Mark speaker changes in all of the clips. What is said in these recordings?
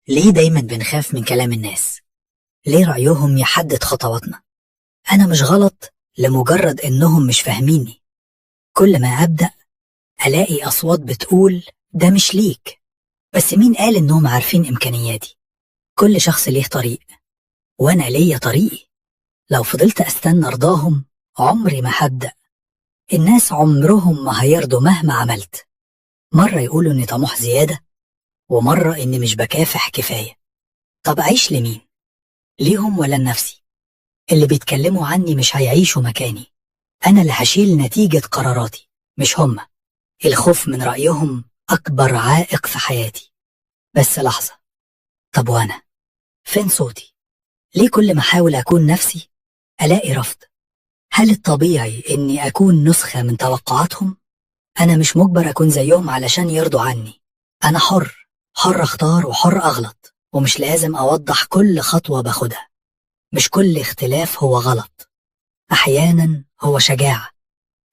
Speaker 1: ليه دايما بنخاف من كلام الناس؟ ليه رأيهم يحدد خطواتنا؟ أنا مش غلط لمجرد إنهم مش فاهميني. كل ما أبدأ ألاقي أصوات بتقول ده مش ليك، بس مين قال إنهم عارفين إمكانياتي؟ كل شخص ليه طريق، وأنا ليا طريقي. لو فضلت أستنى رضاهم عمري ما هبدأ. الناس عمرهم ما هيرضوا مهما عملت. مرة يقولوا إني طموح زيادة، ومرة إني مش بكافح كفاية. طب أعيش لمين؟ ليهم ولا لنفسي؟ اللي بيتكلموا عني مش هيعيشوا مكاني. أنا اللي هشيل نتيجة قراراتي مش هما. الخوف من رأيهم أكبر عائق في حياتي. بس لحظة، طب وأنا؟ فين صوتي؟ ليه كل ما أحاول أكون نفسي ألاقي رفض؟ هل الطبيعي إني أكون نسخة من توقعاتهم؟ أنا مش مجبر أكون زيهم علشان يرضوا عني. أنا حر أختار وحر أغلط، ومش لازم أوضح كل خطوة باخدها. مش كل اختلاف هو غلط، أحيانا هو شجاعة.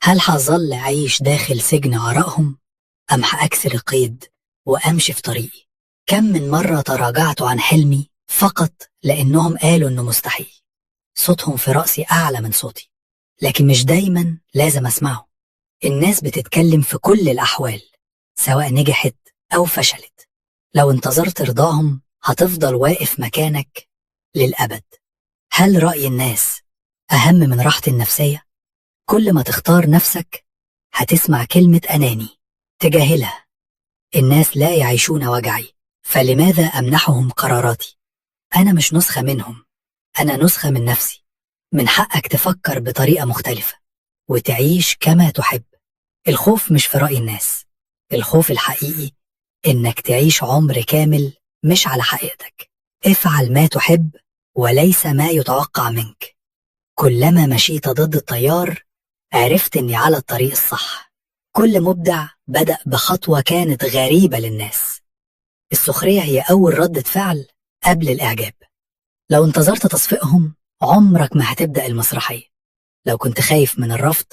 Speaker 1: هل هظل أعيش داخل سجن آرائهم، أم هأكسر القيد وأمشي في طريقي؟ كم من مرة تراجعت عن حلمي فقط لأنهم قالوا إنه مستحيل. صوتهم في رأسي أعلى من صوتي، لكن مش دايما لازم أسمعه. الناس بتتكلم في كل الأحوال، سواء نجحت أو فشلت. لو انتظرت رضاهم هتفضل واقف مكانك للأبد. هل رأي الناس أهم من راحتي النفسية؟ كل ما تختار نفسك هتسمع كلمة أناني تجاهلها. الناس لا يعيشون وجعي، فلماذا أمنحهم قراراتي؟ أنا مش نسخة منهم، أنا نسخة من نفسي. من حقك تفكر بطريقة مختلفة وتعيش كما تحب. الخوف مش في رأي الناس، الخوف الحقيقي إنك تعيش عمر كامل مش على حقيقتك. افعل ما تحب وليس ما يتوقع منك. كلما مشيت ضد التيار عرفت إني على الطريق الصح. كل مبدع بدأ بخطوة كانت غريبة للناس. السخرية هي أول ردة فعل قبل الإعجاب. لو انتظرت تصفيقهم عمرك ما هتبدأ المسرحية. لو كنت خايف من الرفض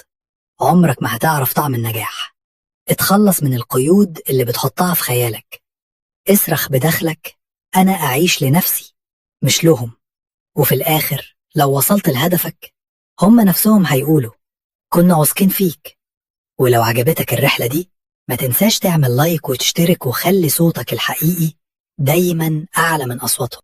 Speaker 1: عمرك ما هتعرف طعم النجاح. اتخلص من القيود اللي بتحطها في خيالك. اصرخ بداخلك أنا أعيش لنفسي مش لهم. وفي الآخر لو وصلت لهدفك هم نفسهم هيقولوا كنا واثقين فيك. ولو عجبتك الرحلة دي ما تنساش تعمل لايك وتشترك، وخلي صوتك الحقيقي دايما أعلى من أصواتهم.